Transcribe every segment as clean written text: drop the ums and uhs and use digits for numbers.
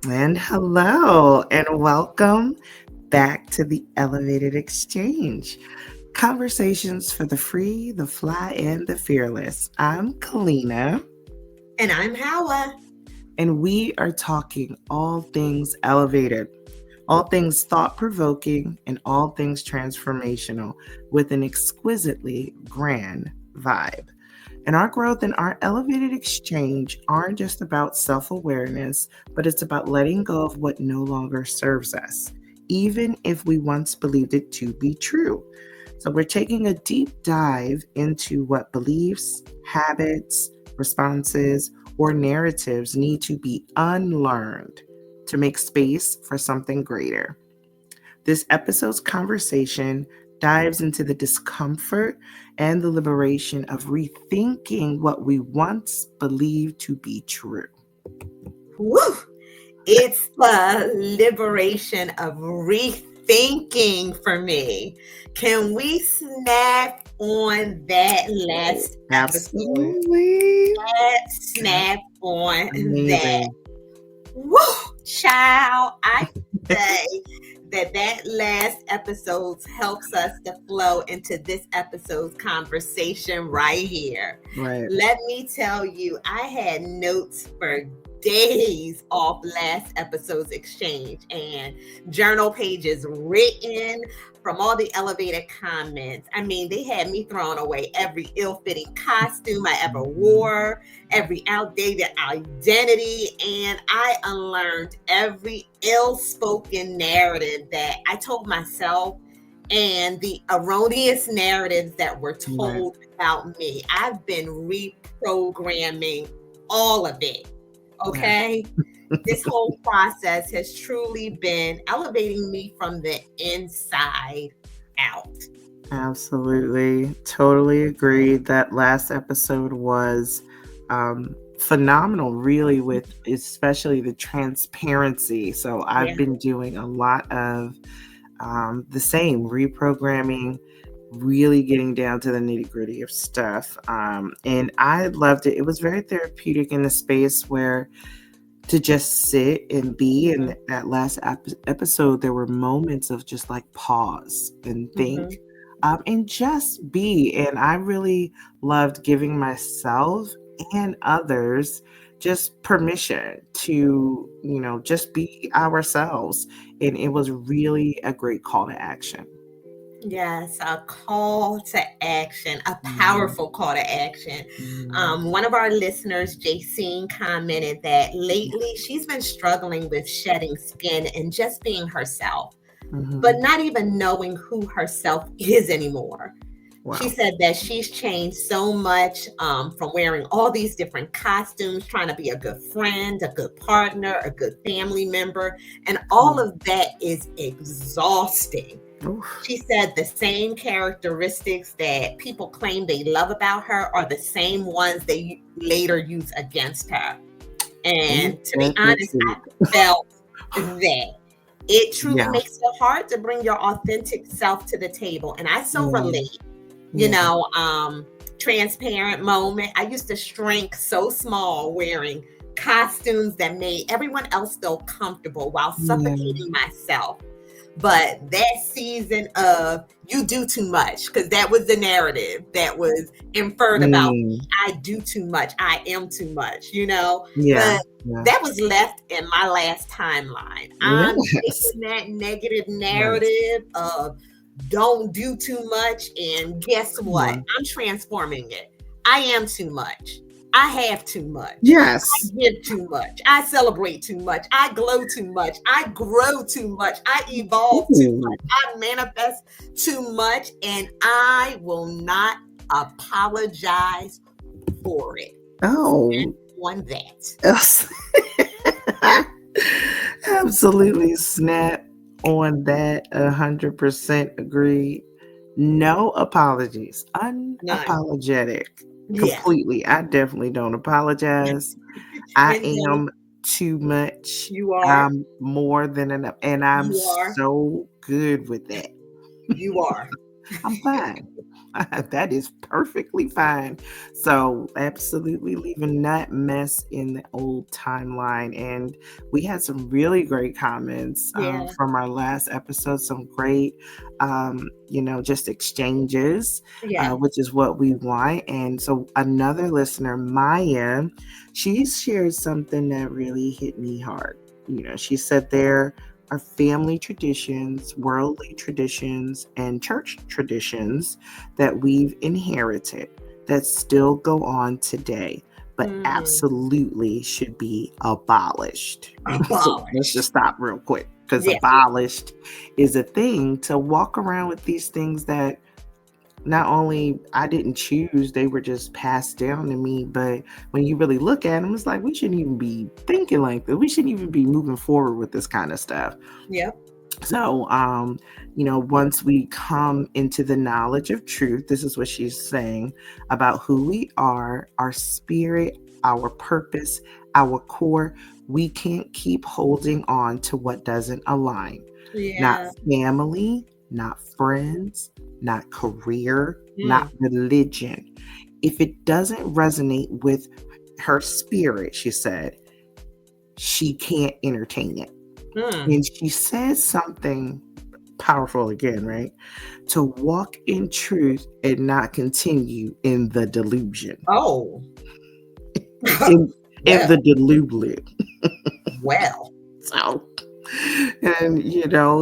And hello, and welcome back to the Elevated Exchange. Conversations for the free, the fly, and the fearless. I'm Kalina, And I'm Howa. and we are talking all things elevated, all things thought provoking, and all things transformational with an exquisitely grand vibe. And our growth and our elevated exchange aren't just about self awareness, but it's about letting go of what no longer serves us, even if we once believed it to be true. So, we're taking a deep dive into what beliefs, habits, responses, or narratives need to be unlearned to make space for something greater. This episode's conversation dives into the discomfort and the liberation of rethinking what we once believed to be true. Woo! It's the liberation of rethinking for me. Can we snap on that last episode? Absolutely. Let's snap on that. Amazing. Woo! Child, I say that last episode helps us to flow into this episode's conversation right here. Right. Let me tell you, I had notes for days off last episode's exchange and journal pages written from all the elevated comments. I mean, they had me throwing away every ill-fitting costume I ever wore, every outdated identity, and I unlearned every ill-spoken narrative that I told myself and the erroneous narratives that were told about me. I've been reprogramming all of it. Okay. This whole process has truly been elevating me from the inside out. Absolutely. Totally agree. That last episode was phenomenal, really, with especially the transparency. So I've Yeah. been doing a lot of the same reprogramming, really getting down to the nitty gritty of stuff. And I loved it. It was very therapeutic in the space where to just sit and be. In that last episode, there were moments of just like pause and think. And just be. And I really loved giving myself and others just permission to, just be ourselves. And it was really a great call to action. Yes, a call to action, a powerful call to action. One of our listeners, Jacine, commented that lately she's been struggling with shedding skin and just being herself, but not even knowing who herself is anymore. Wow. She said that she's changed so much from wearing all these different costumes, trying to be a good friend, a good partner, a good family member, and all of that is exhausting. Oof. She said the same characteristics that people claim they love about her are the same ones they later use against her. And to be honest, I felt that. It truly makes it hard to bring your authentic self to the table. And I so relate, transparent moment. I used to shrink so small wearing costumes that made everyone else feel comfortable while suffocating myself. But that season of you do too much, because that was the narrative that was inferred about me. I do too much. I am too much, But that was left in my last timeline. I'm taking that negative narrative of don't do too much. And guess what? I'm transforming it. I am too much. I have too much. Yes. I give too much. I celebrate too much. I glow too much. I grow too much. I evolve too much. I manifest too much. And I will not apologize for it. Oh. On that. Absolutely snap on that. 100% agree. No apologies. Unapologetic. Completely. I definitely don't apologize. I am too much. You are. I'm more than enough. And I'm so good with that. You are. I'm fine. That is perfectly fine. So, absolutely leaving that mess in the old timeline. And we had some really great comments Yeah. from our last episode, some great, just exchanges, Yeah. which is what we want. And so, another listener, Maya, she shared something that really hit me hard. She said there are family traditions, worldly traditions, and church traditions that we've inherited that still go on today, but Mm. absolutely should be abolished. So let's just Abolished. stop real quick, because Yeah. abolished is a thing to walk around with these things that not only I didn't choose, they were just passed down to me. But when you really look at them, it's like we shouldn't even be thinking like that. We shouldn't even be moving forward with this kind of stuff. Yep. So, once we come into the knowledge of truth, this is what she's saying about who we are, our spirit, our purpose, our core. We can't keep holding on to what doesn't align. Not Yeah. family, not friends, not career, not Mm. religion. If it doesn't resonate with her spirit, she said, she can't entertain it. Mm. And she says something powerful again, right? To walk in truth and not continue in the delusion. Oh. In in Well. the delusion. Well. So, and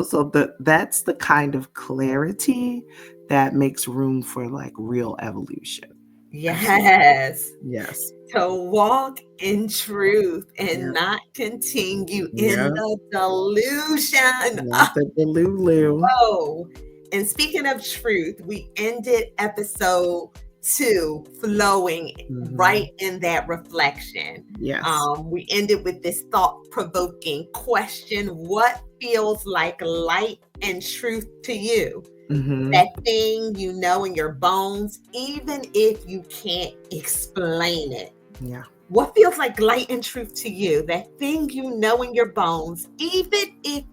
so that's the kind of clarity that makes room for like real evolution. That's just, Yes. yes. To walk in truth and Yeah. not continue in Yeah. the delusion. Not the delulu. Oh, and speaking of truth, we ended episode 2 flowing Mm-hmm. right in that reflection. Yes. We ended with this thought provoking question: what feels like light and truth to you? Mm-hmm. That thing you know in your bones, even if you can't explain it. Yeah. What feels like light and truth to you? That thing you know in your bones, even if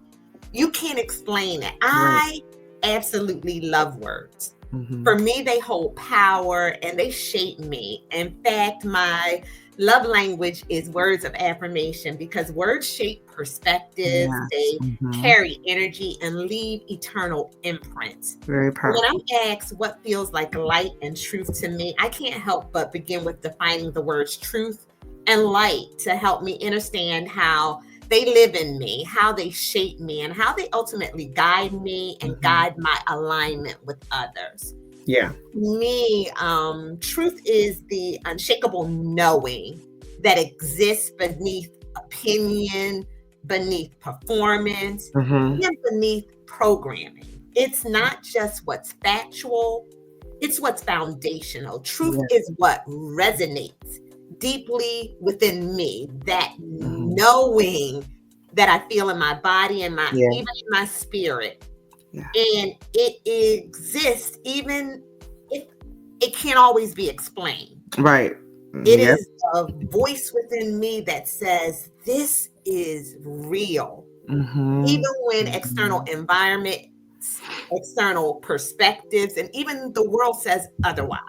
you can't explain it. Right. I absolutely love words. Mm-hmm. For me, they hold power and they shape me. In fact, my love language is words of affirmation because words shape perspectives, Yes. they Mm-hmm. carry energy and leave eternal imprints. Very When powerful. I'm asked what feels like light and truth to me, I can't help but begin with defining the words truth and light to help me understand how they live in me, how they shape me, and how they ultimately guide me and Mm-hmm. guide my alignment with others. Yeah. Me, truth is the unshakable knowing that exists beneath opinion, beneath performance, Mm-hmm. and beneath programming. It's not just what's factual, it's what's foundational. Truth Yeah. is what resonates deeply within me, that Mm-hmm. knowing that I feel in my body and my Yeah. even in my spirit. Yeah. And it exists even if it can't always be explained. Right. It Yep. is a voice within me that says this is real. Mm-hmm. Even when external Mm-hmm. environments, external perspectives, and even the world says otherwise.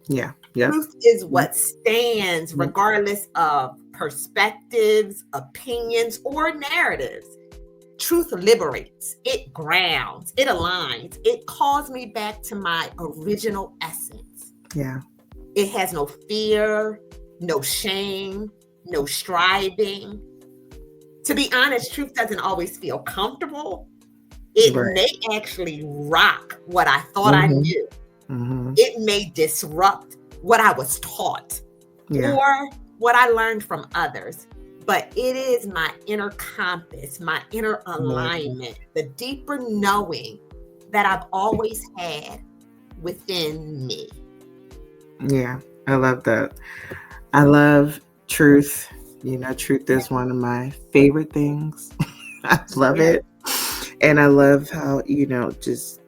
Yeah. Yep. Truth is Yep. what stands Yep. regardless of perspectives, opinions, or narratives. Truth liberates, it grounds, it aligns, it calls me back to my original essence. Yeah. It has no fear, no shame, no striving. To be honest, truth doesn't always feel comfortable. It Right. may actually rock what I thought I Mm-hmm. knew. Mm-hmm. It may disrupt what I was taught Yeah. or what I learned from others. But it is my inner compass, my inner Amazing. alignment, the deeper knowing that I've always had within me. Yeah. I love that. I love truth. Truth is one of my favorite things. I love Yeah, it. And I love how, just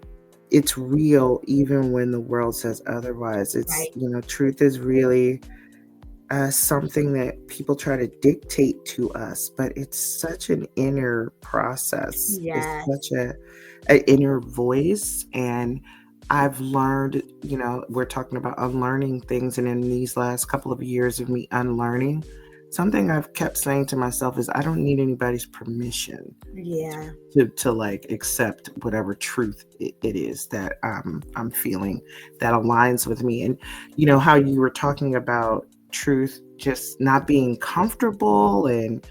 it's real even when the world says otherwise. It's, right. truth is really something that people try to dictate to us, but it's such an inner process. It's Yes. such an inner voice, and I've learned, we're talking about unlearning things. And in these last couple of years of me unlearning, something I've kept saying to myself is I don't need anybody's permission Yeah. to like accept whatever truth it is that I'm feeling that aligns with me. And how you were talking about truth just not being comfortable, and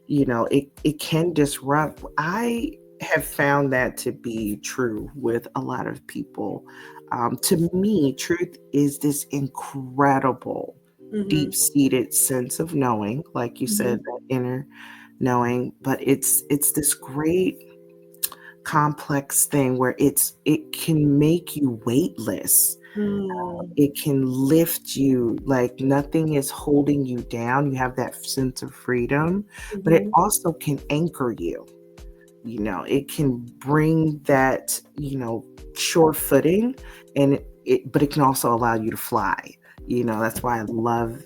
it can disrupt. I have found that to be true with a lot of people. To me, truth is this incredible Mm-hmm. deep-seated sense of knowing, like you said, Mm-hmm. that inner knowing. But it's this great complex thing where it can make you weightless. Mm-hmm. It can lift you like nothing is holding you down. You have that sense of freedom, but it Mm-hmm. also can anchor you. It can bring that, sure footing, and but it can also allow you to fly. That's why I love,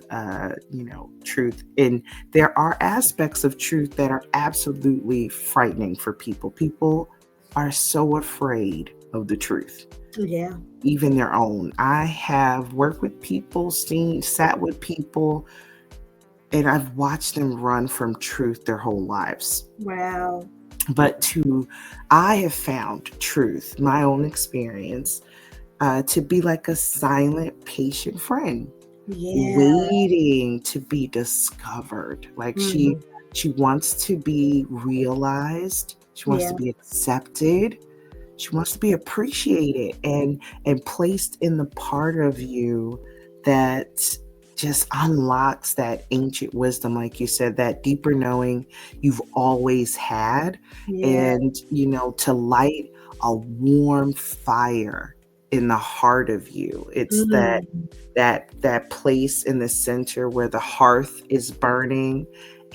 truth. And there are aspects of truth that are absolutely frightening for people. People are so afraid of the truth, Yeah. even their own. I have worked with people, sat with people, and I've watched them run from truth their whole lives. Wow. But I have found truth, my own experience, to be like a silent, patient friend, Yeah. waiting to be discovered. Like Mm-hmm. she wants to be realized. She wants Yeah. to be accepted. She wants to be appreciated and placed in the part of you that just unlocks that ancient wisdom, like you said, that deeper knowing you've always had. Yeah. And to light a warm fire in the heart of you. It's Mm-hmm. that place in the center where the hearth is burning.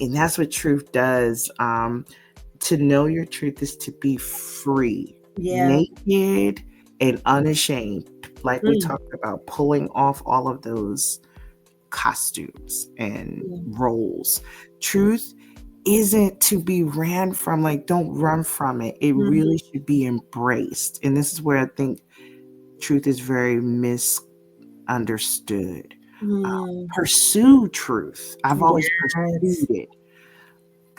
And that's what truth does. To know your truth is to be free, Yeah. naked, and unashamed. Like we Mm. talked about, pulling off all of those costumes and Yeah. roles. Truth isn't to be ran from. Like, don't run from it. It Mm-hmm. really should be embraced. And this is where I think truth is very misunderstood. Mm. Pursue truth. I've always Yes. pursued it.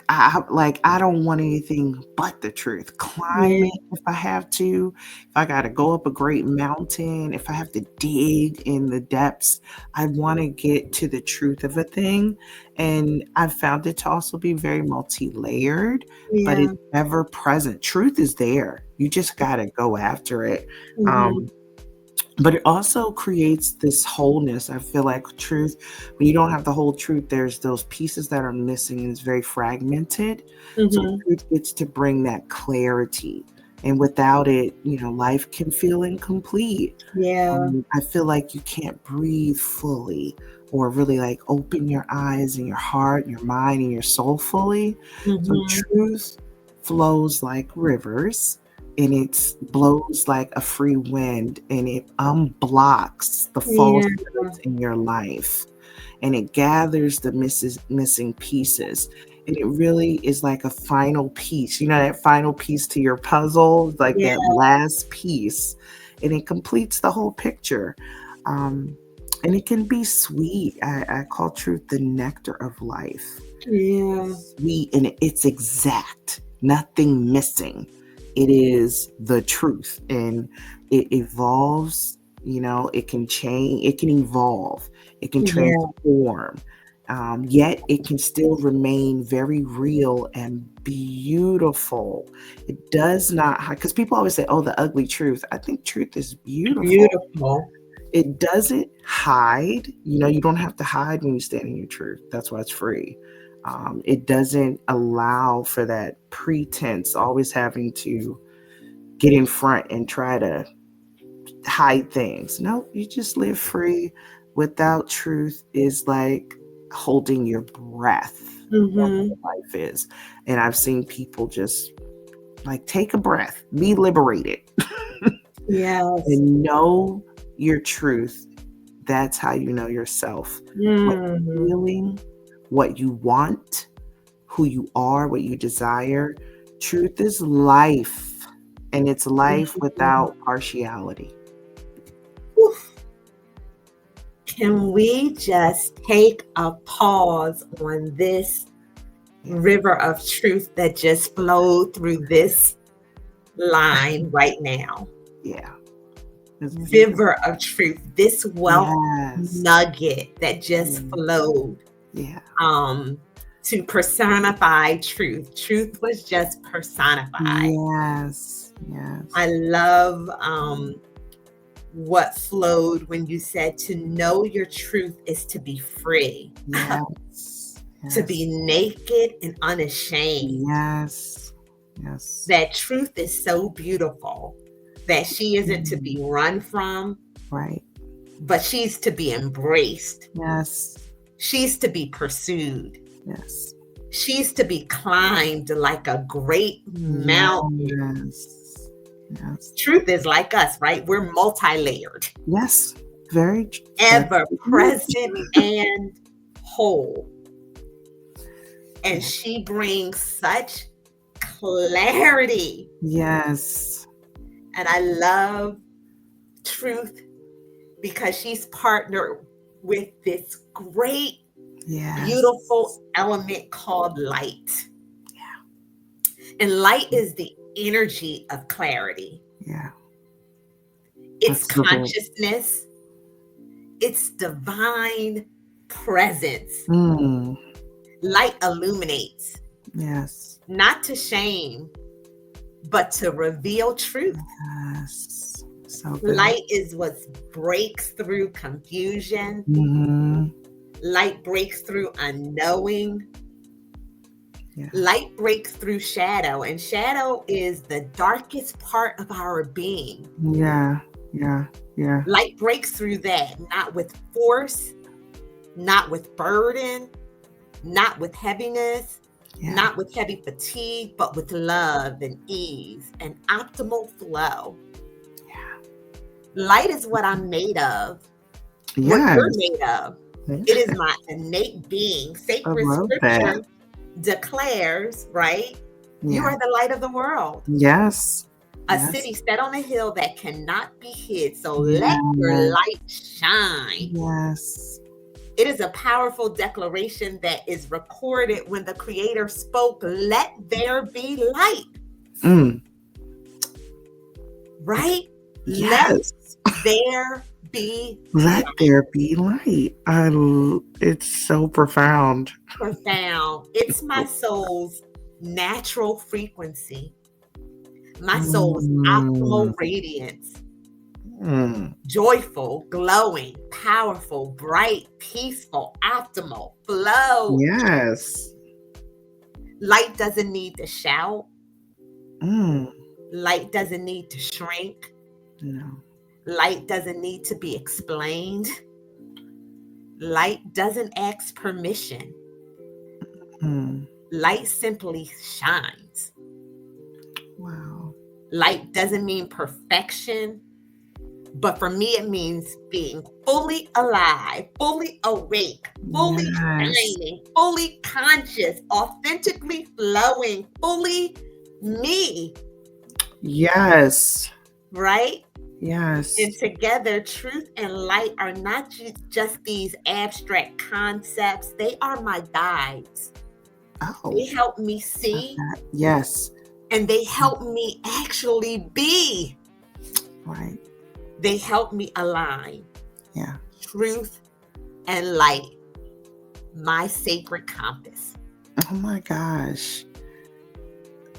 I don't want anything but the truth. Climb Yeah. it if I have to. If I got to go up a great mountain, if I have to dig in the depths, I want to get to the truth of a thing. And I've found it to also be very multi-layered, but Yeah. it's ever present. Truth is there. You just got to go after it. Mm-hmm. Um, but it also creates this wholeness. I feel like truth, when you don't have the whole truth, there's those pieces that are missing, and it's very fragmented. So Mm-hmm. truth gets to bring that clarity, and without it, life can feel incomplete. Yeah. I feel like you can't breathe fully, or really like open your eyes and your heart, your mind, and your soul fully. So Mm-hmm. truth flows like rivers, and it blows like a free wind, and it unblocks the Yeah. falsehoods in your life, and it gathers the missing pieces. And it really is like a final piece, that final piece to your puzzle, like Yeah. that last piece, and it completes the whole picture. Um, and it can be sweet. I call truth the nectar of life. Yeah. Sweet, and it's exact, nothing missing. It is the truth, and it evolves. It can change, it can evolve, it can Yeah. transform. Yet it can still remain very real and beautiful. It does not, because people always say, oh, the ugly truth. I think truth is beautiful. Beautiful. It doesn't hide. You don't have to hide when you stand in your truth. That's why it's free. It doesn't allow for that pretense, always having to get in front and try to hide things. No, you just live free. Without truth is like holding your breath. That's Mm-hmm. what life is. And I've seen people just like take a breath, be liberated, Yes. and know your truth. That's how you know yourself. What you're Mm-hmm. feeling, what you want, who you are, what you desire. Truth is life, and it's life Mm-hmm. without partiality. Can we just take a pause on this river of truth that just flowed through this line right now? Yeah. It's River of truth, this wealth yes. nugget that just flowed. Yeah. To personify truth. Truth was just personified. Yes. Yes. I love what flowed when you said to know your truth is to be free. Yes. To be naked and unashamed. Yes. Yes. That truth is so beautiful that she isn't to be run from, right, but she's to be embraced. Yes. She's to be pursued. Yes. She's to be climbed like a great mountain. Yes. Yes. Truth is like us, right? We're multi-layered. Yes. Very ever present and whole. And she brings such clarity. Yes. And I love truth because she's partnered with this great, beautiful element called light. Yeah. And light is the energy of clarity. Yeah. It's consciousness. It's divine presence. Light illuminates. Yes. Not to shame, but to reveal truth. Yes. So good. Light is what breaks through confusion. Light breaks through unknowing. Yeah. Light breaks through shadow, and shadow is the darkest part of our being. Yeah. Yeah. Yeah. Light breaks through that, not with force, not with burden, not with heaviness, not with heavy fatigue, but with love and ease and optimal flow. Yeah. Light is what I'm made of. What you're made of. It is my innate being. Sacred scripture declares, right? Yeah. You are the light of the world. Yes. A city set on a hill that cannot be hid. So let your light shine. Yes. It is a powerful declaration that is recorded when the Creator spoke, let there be light. Right? Yes. Let there be light. Let there be light. It's so profound. Profound. It's my soul's natural frequency. My soul's optimal radiance. Joyful, glowing, powerful, bright, peaceful, optimal, flow. Yes. Light doesn't need to shout. Light doesn't need to shrink. No. Light doesn't need to be explained. Light doesn't ask permission. Light simply shines. Wow. Light doesn't mean perfection. But for me, it means being fully alive, fully awake, fully shining, fully conscious, authentically flowing, fully me. Yes. Right? Yes. And together, truth and light are not just these abstract concepts. They are my guides. Oh. They help me see. Yes. And they help me actually be. Right. They help me align. Yeah. Truth and light. My sacred compass. Oh my gosh.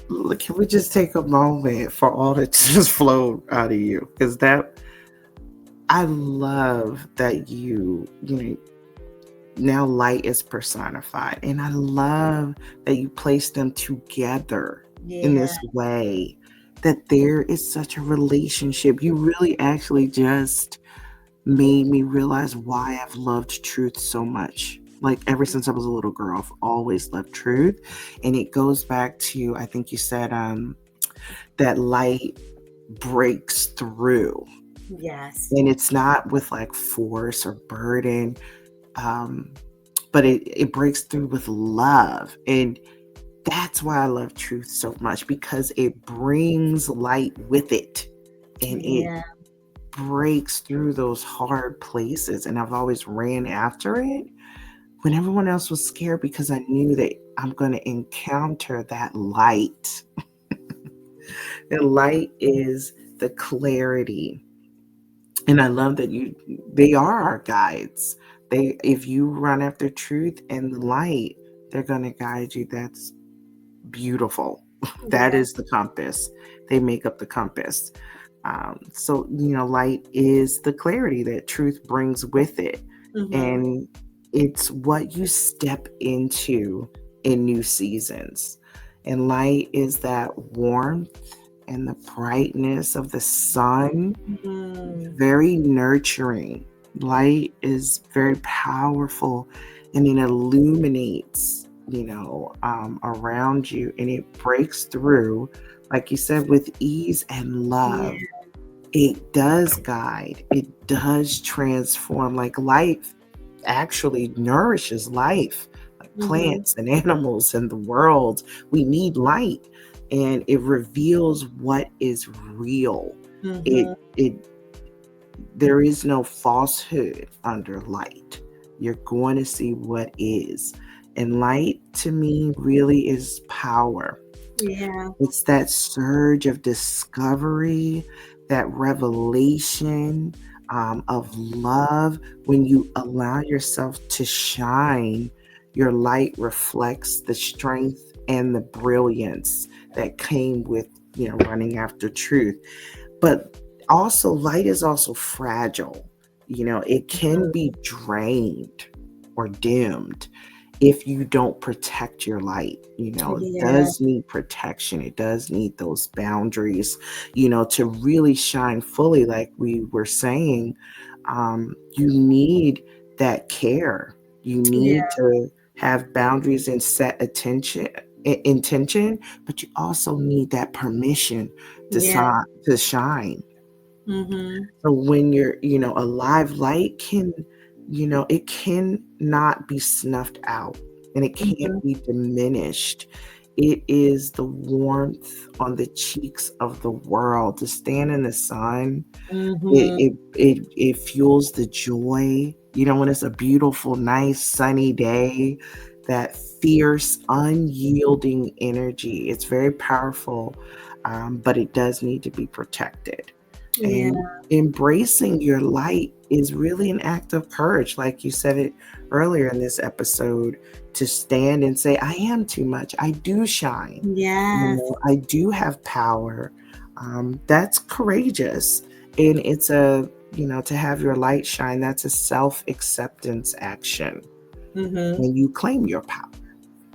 Look, can we just take a moment for all that just flowed out of you? Because I love that you now light is personified. And I love that you place them together in this way. That there is such a relationship. You really actually just made me realize why I've loved truth so much. Like ever since I was a little girl, I've always loved truth. And it goes back to, I think you said that light breaks through. Yes. And it's not with like force or burden, but it breaks through with love. And that's why I love truth so much, because it brings light with it, and it breaks through those hard places, and I've always ran after it when everyone else was scared, because I knew that I'm going to encounter that light. The light is the clarity. And I love that they are our guides. If you run after truth and the light, they're going to guide you. That's beautiful. That Yeah. is the compass. They make up the compass. So, light is the clarity that truth brings with it. Mm-hmm. And it's what you step into in new seasons. And light is that warmth and the brightness of the sun, Mm-hmm. very nurturing. Light is very powerful, and it illuminates, around you, and it breaks through, like you said, with ease and Yeah. love. It does guide, it does transform. Like life actually nourishes life, like Mm-hmm. plants and animals and the world. We need light, and it reveals what is real. Mm-hmm. It There is no falsehood under light. You're going to see what is. And light to me really is power. Yeah. It's that surge of discovery, that revelation, of love. When you allow yourself to shine, your light reflects the strength and the brilliance that came with, running after truth. But also, light is also fragile. It can be drained or dimmed if you don't protect your light. It Yeah. does need protection. It does need those boundaries, to really shine fully. Like we were saying, you need that care. You Yeah. need to have boundaries and set intention, but you also need that permission Yeah. to shine. Mm-hmm. So when you're, a live light can, it can not be snuffed out, and it can't Mm-hmm. be diminished. It is the warmth on the cheeks of the world. To stand in the sun, it Mm-hmm. it it fuels the joy. When it's a beautiful, nice, sunny day, that fierce, unyielding energy. It's very powerful, but it does need to be protected. Yeah. And embracing your light is really an act of courage, like you said it earlier in this episode, to stand and say, I am too much. I do shine. Yes. I do have power. That's courageous. And it's to have your light shine, that's a self acceptance action. Mm-hmm. And you claim your power.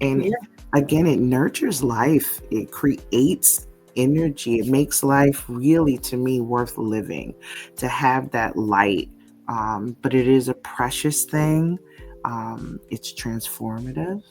And Yeah. again, it nurtures life, it creates energy, it makes life really, to me, worth living, to have that light. But it is a precious thing, it's transformative,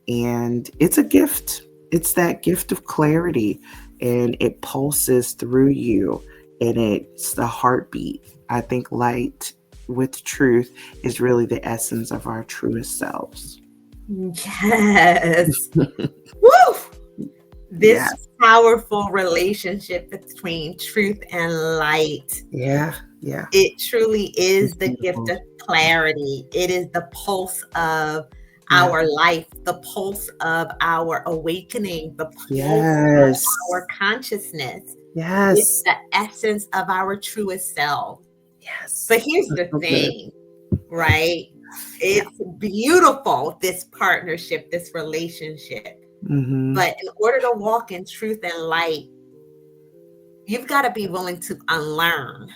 and it's a gift. It's that gift of clarity, and it pulses through you, and it's the heartbeat. I think light with truth is really the essence of our truest selves. Yes. Woo! Yeah, This powerful relationship between truth and light. yeah, yeah. It truly It's is the gift beautiful. of clarity. It is the pulse of Yeah. our life, the pulse of our awakening, the pulse of Yes. our consciousness. It's Yes. the essence of our truest self. Yes. But here's That's the so good. thing, right? Yeah. It's beautiful, this partnership, this relationship. Mm-hmm. But in order to walk in truth and light, you've got to be willing to unlearn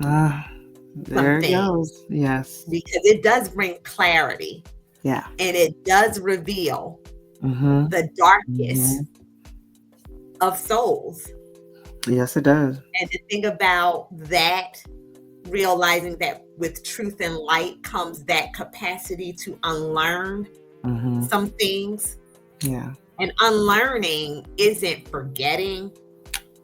Ah, some there it things, goes. Yes. because it does bring clarity Yeah. and it does reveal Mm-hmm. the darkest Mm-hmm. of souls. Yes, it does. And to think about that, realizing that with truth and light comes that capacity to unlearn Mm-hmm. some things. Yeah. And unlearning isn't forgetting,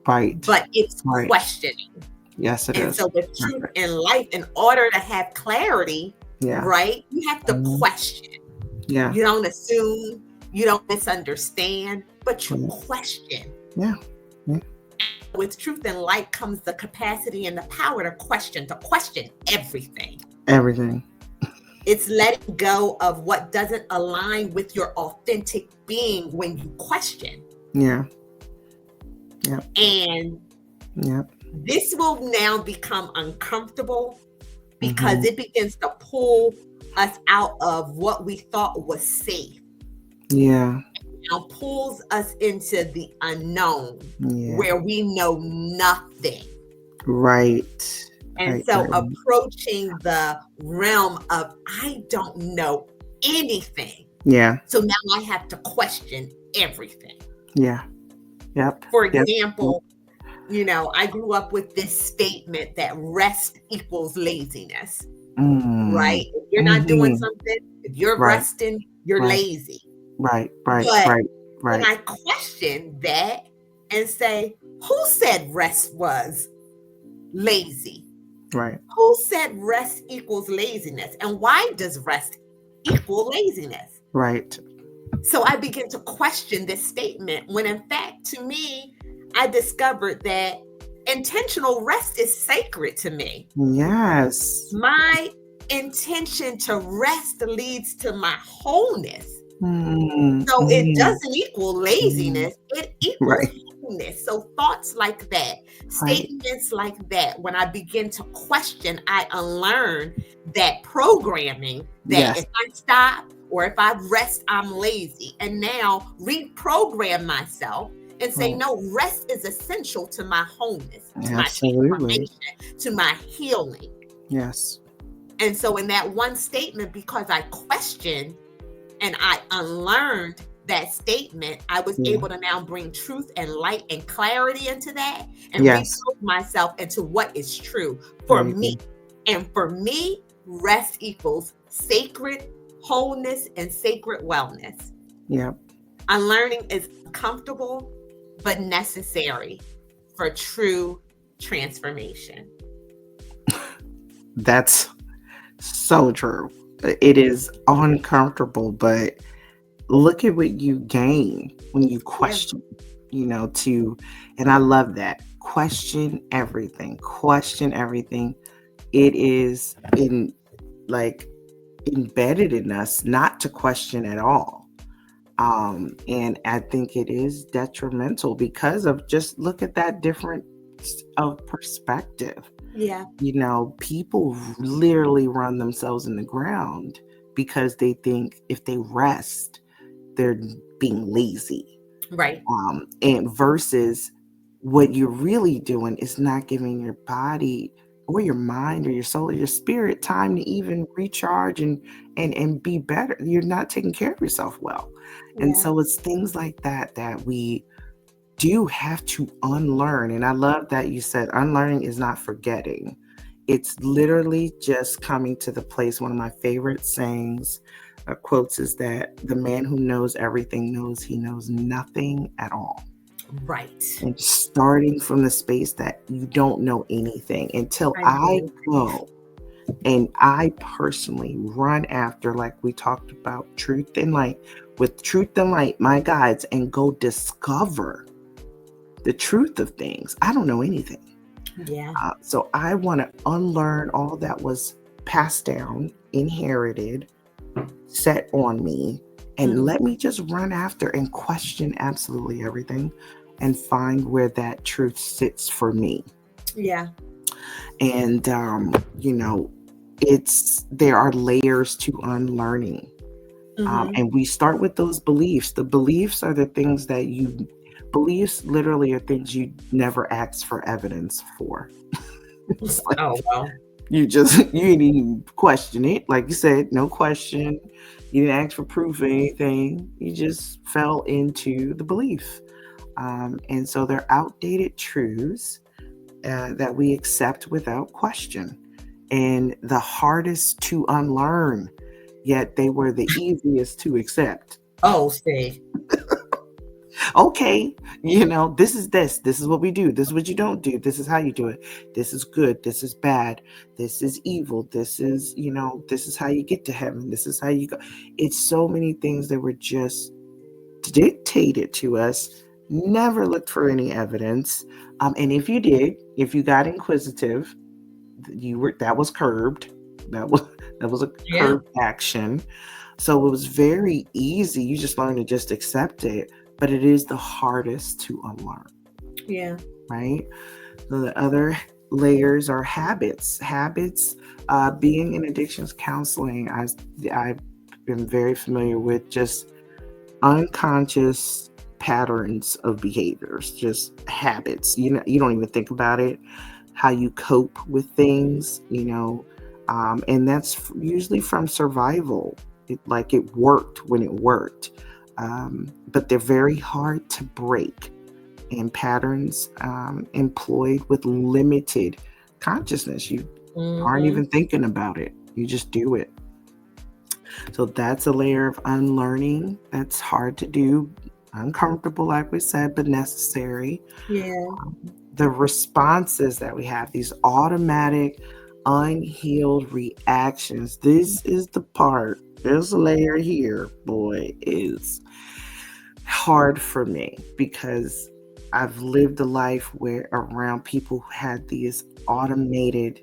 Right. but it's Right. questioning. Yes, it And is. so, with truth Perfect. and life, in order to have clarity, Yeah. right, you have to Mhm. question. Yeah. You don't assume, you don't misunderstand, but you Yeah. question. Yeah. Yeah. with truth and light comes the capacity and the power to question everything. Everything. It's letting go of what doesn't align with your authentic being when you question. Yeah. Yep. And Yep. this will now become uncomfortable because it begins to pull us out of what we thought was safe. Yeah. Now pulls us into the unknown, Yeah. where we know nothing. Right. And Right. so Right. approaching the realm of, I don't know anything. Yeah. So now I have to question everything. Yeah. Yep. For Yep. example, I grew up with this statement that rest equals laziness, right? If you're not doing something, if you're Right. resting, you're Right. lazy. Right. Right. But Right. when Right. I question that and say, who said rest was lazy? Right. Who said rest equals laziness? And why does rest equal laziness? Right. So I begin to question this statement when, in fact, to me, I discovered that intentional rest is sacred to me. Yes. My intention to rest leads to my wholeness. So it doesn't equal laziness, it equals Right. wholeness. So thoughts like that, Right. statements like that, when I begin to question, I unlearn that programming that Yes. if I stop or if I rest, I'm lazy. And now reprogram myself and say, Right. no, rest is essential to my wholeness, to my Absolutely. transformation, to my healing. Yes. And so in that one statement, because I questioned and I unlearned that statement, I was Yeah. able to now bring truth and light and clarity into that and Yes. reprogram myself into what is true for There you me. go. And for me, rest equals sacred wholeness and sacred wellness. Yep. Unlearning is uncomfortable, but necessary for true transformation. That's so true. It is uncomfortable, but look at what you gain when you Yeah. question, and I love that. Question everything. Question everything. It is embedded in us not to question at all. And I think it is detrimental because of just look at that difference of perspective. Yeah. People literally run themselves in the ground because they think if they rest, they're being lazy. Right. And versus what you're really doing is not giving your body or your mind or your soul or your spirit time to even recharge and be better. You're not taking care of yourself well. And Yeah. so it's things like that we do have to unlearn. And I love that you said unlearning is not forgetting. It's literally just coming to the place. One of my favorite sayings, quotes, is that the man who knows everything knows he knows nothing at all. Right. And starting from the space that you don't know anything until I go and I personally run after, like we talked about, truth and light, with truth and light, my guides, and go discover the truth of things. I don't know anything. Yeah. So I want to unlearn all that was passed down, inherited, set on me, and let me just run after and question absolutely everything and find where that truth sits for me. Yeah. And, there are layers to unlearning. And we start with those beliefs. The beliefs are the things that beliefs literally are things you never ask for evidence for. Oh, well. You didn't even question it. Like you said, no question. You didn't ask for proof of anything. You just fell into the belief. And so they're outdated truths that we accept without question. And the hardest to unlearn, yet they were the easiest to accept. Oh, see. Okay, this is what we do, this is what you don't do, this is how you do it, this is good, this is bad, this is evil, this is this is how you get to heaven, this is how you go. It's so many things that were just dictated to us never looked for any evidence. And if you did, if you got inquisitive, that was curbed. That was that was a Yeah. curbed action. So it was very easy. You just learn to just accept it, but it is the hardest to unlearn, Yeah. right? So the other layers are habits. Habits, being in addictions counseling, I've been very familiar with just unconscious patterns of behaviors, just habits. You don't even think about it, how you cope with things, and that's usually from survival. It worked when it worked, but they're very hard to break. And patterns employed with limited consciousness. You aren't Mm-hmm. even thinking about it. You just do it. So that's a layer of unlearning. That's hard to do, uncomfortable, like we said, but necessary. Yeah. The responses that we have, these automatic, unhealed reactions. This is the part, this layer here, boy, is hard for me because I've lived a life where around people who had these automated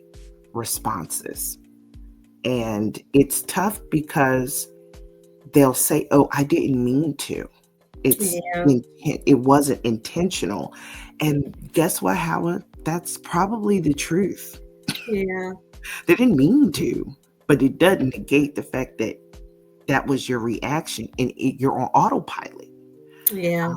responses. And it's tough because they'll say, "Oh, I didn't mean to. It's Yeah. it wasn't intentional." And guess what, Howard? That's probably the truth. Yeah. They didn't mean to, but it doesn't negate the fact that that was your reaction and you're on autopilot. Yeah.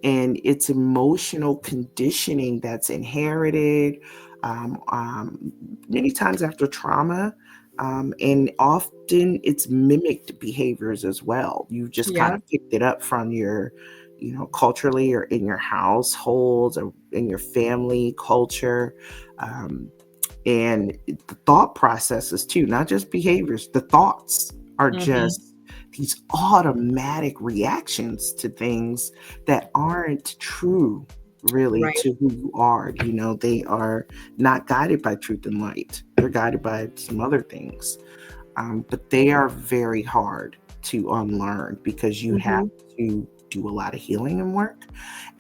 And it's emotional conditioning that's inherited, um, um, many times after trauma. And often it's mimicked behaviors as well. You just kind Yeah. of picked it up from your, culturally, or in your household, or in your family culture. Um, and the thought processes too, not just behaviors, the thoughts are Mm-hmm. just these automatic reactions to things that aren't true really Right. to who you are. They are not guided by truth and light, they're guided by some other things. But they are very hard to unlearn because you have Mm-hmm. to do a lot of healing and work.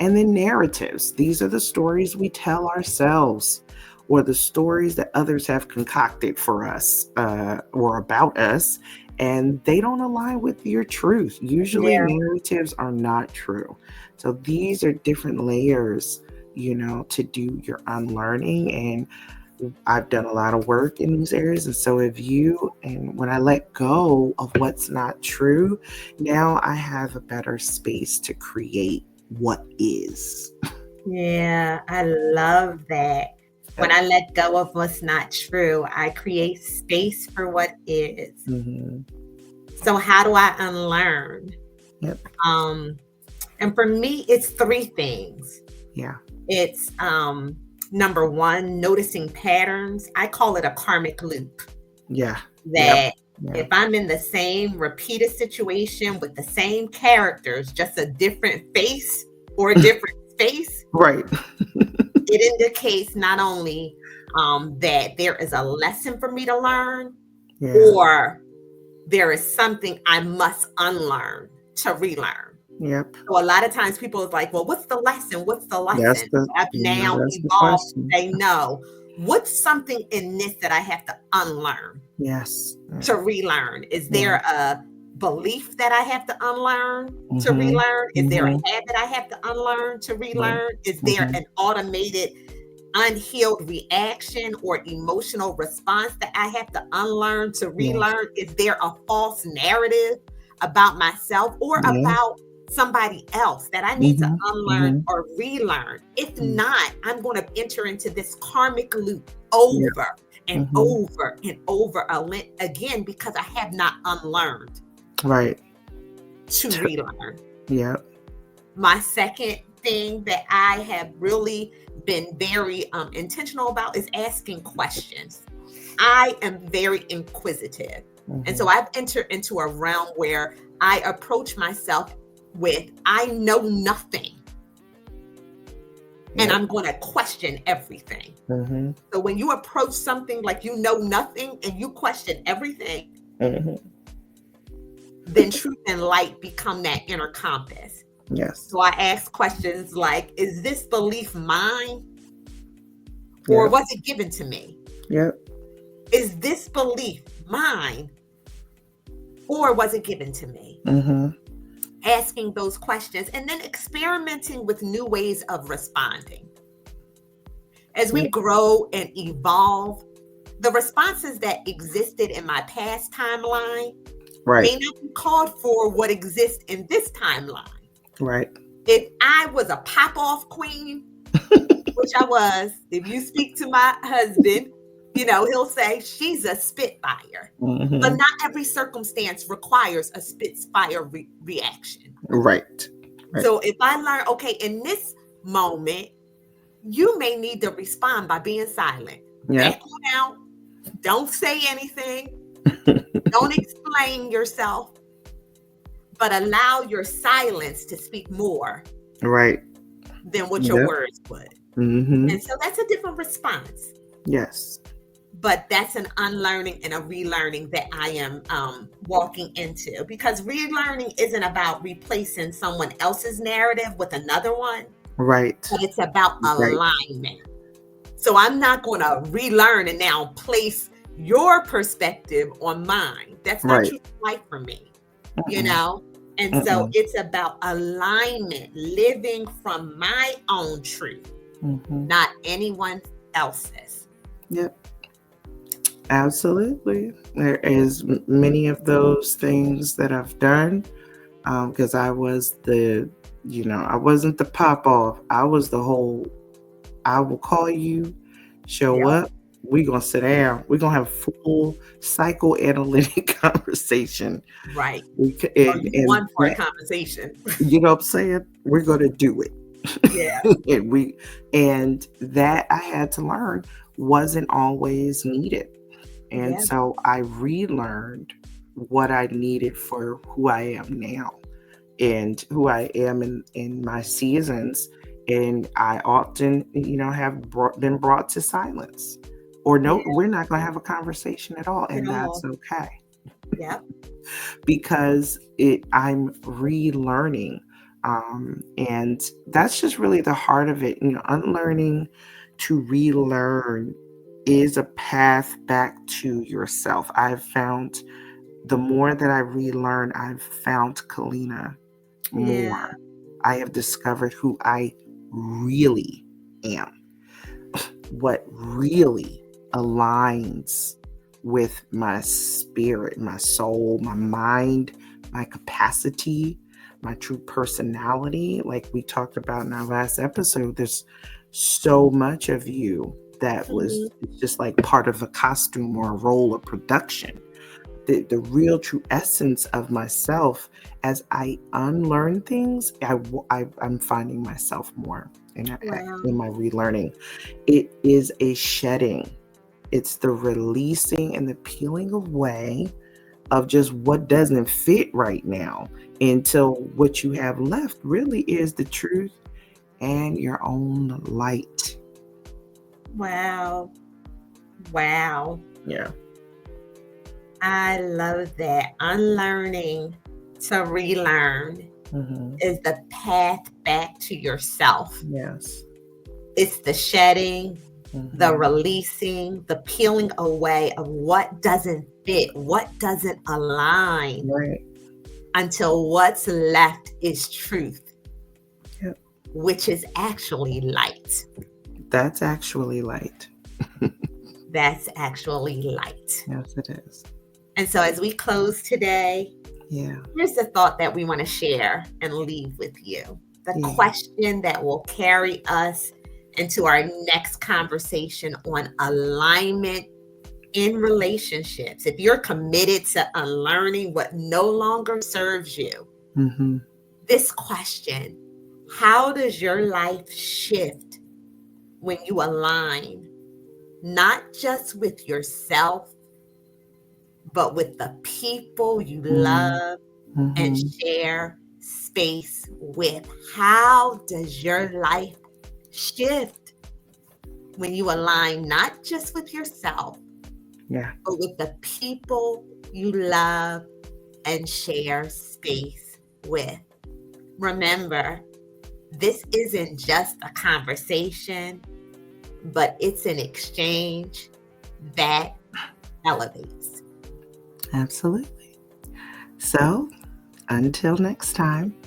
And then narratives, these are the stories we tell ourselves, or the stories that others have concocted for us, or about us, and they don't align with your truth. Usually, Yeah. narratives are not true. So, these are different layers, to do your unlearning. And I've done a lot of work in these areas, and so have you. And when I let go of what's not true, now I have a better space to create what is. Yeah. I love that. When I let go of what's not true, I create space for what is. Mm-hmm. So how do I unlearn? Yep. Um, and for me, it's three things. Yeah. It's number one, noticing patterns. I call it a karmic loop. Yeah. Yep. That Yeah. if I'm in the same repeated situation with the same characters, just a different face or a different space, Right. it indicates not only that there is a lesson for me to learn, Yeah. or there is something I must unlearn to relearn. Yep. So a lot of times people is like, well, what's the lesson? What's the That's lesson? the I've now that's the evolved question. to say, no, what's something in this that I have to unlearn Yes. to relearn? Is Yeah. there a belief that I have to unlearn to Mm-hmm. relearn? Is there Mm-hmm. a habit I have to unlearn to Right. relearn? Is there Mm-hmm. an automated unhealed reaction or emotional response that I have to unlearn to Yes. relearn? Is there a false narrative about myself or Yeah. about somebody else that I need to Mm-hmm. unlearn Mm-hmm. or relearn? If Mm. not, I'm going to enter into this karmic loop Yeah. over and Mm-hmm. over and over again because I have not unlearned Right. to relearn. Yeah. My second thing that I have really been very intentional about is asking questions. I am very inquisitive. And so Mm-hmm. I've entered into a realm where I approach myself with, I know nothing, and Yep. I'm going to question everything. Mm-hmm. So when you approach something like you know nothing and you question everything, Mm-hmm. then truth and light become that inner compass. Yes. So I ask questions like, is this belief mine or Yep. was it given to me? Yep. Is this belief mine or was it given to me? Mm-hmm. Asking those questions and then experimenting with new ways of responding. As we Yep. grow and evolve, the responses that existed in my past timeline Right. may not be called for what exists in this timeline. Right. If I was a pop off queen, which I was, if you speak to my husband, he'll say she's a spitfire. But Mm-hmm. not every circumstance requires a spitfire reaction. Right. Right. So if I learn, okay, in this moment, you may need to respond by being silent. Yep. Back on out. Don't say anything. Don't explain yourself, but allow your silence to speak more Right. than what your Yep. words would. Mm-hmm. And so that's a different response. Yes. But that's an unlearning and a relearning that I am walking into, because relearning isn't about replacing someone else's narrative with another one, Right. but it's about Right. alignment. So I'm not going to relearn and now place your perspective on mine. That's not Right. true life for me, Mm-mm. And so Mm-mm. it's about alignment, living from my own truth, Mm-hmm. not anyone else's. Yep. Absolutely. There is many of those things that I've done because I was I wasn't the pop off. I was the whole, I will call you, show Yep. up, we're going to sit down. We're going to have a full psychoanalytic conversation. Right. We could, Oh, you won for a conversation. you know what I'm saying? We're going to do it. Yeah. and that I had to learn wasn't always needed. And Yeah. so I relearned what I needed for who I am now and who I am in my seasons. And I often, have been brought to silence or no, we're not going to have a conversation at all. And that's okay. Yep. Because I'm relearning. And that's just really the heart of it. Unlearning to relearn is a path back to yourself. I've found the more that I relearn, I've found Kalina more. Yeah. I have discovered who I really am, what really aligns with my spirit, my soul, my mind, my capacity, my true personality. Like we talked about in our last episode, there's so much of you that was just like part of a costume or a role or production. The real true essence of myself, as I unlearn things, I'm finding myself more in my relearning. It is a shedding. It's the releasing and the peeling away of just what doesn't fit right now until what you have left really is the truth and your own light. Wow. Wow. Yeah. I love that. Unlearning to relearn is the path back to yourself. Yes. It's the shedding, the releasing, the peeling away of what doesn't fit, what doesn't align, Right. until what's left is truth, Yep. which is actually light. That's actually light. That's actually light. Yes, it is. And so as we close today, here's the thought that we want to share and leave with you. The question that will carry us into our next conversation on alignment in relationships. If you're committed to unlearning what no longer serves you, this question: how does your life shift when you align, not just with yourself, but with the people you love and share space with? How does your life shift when you align not just with yourself, but with the people you love and share space with? remember, this isn't just a conversation, but it's an exchange that elevates. Absolutely. So until next time.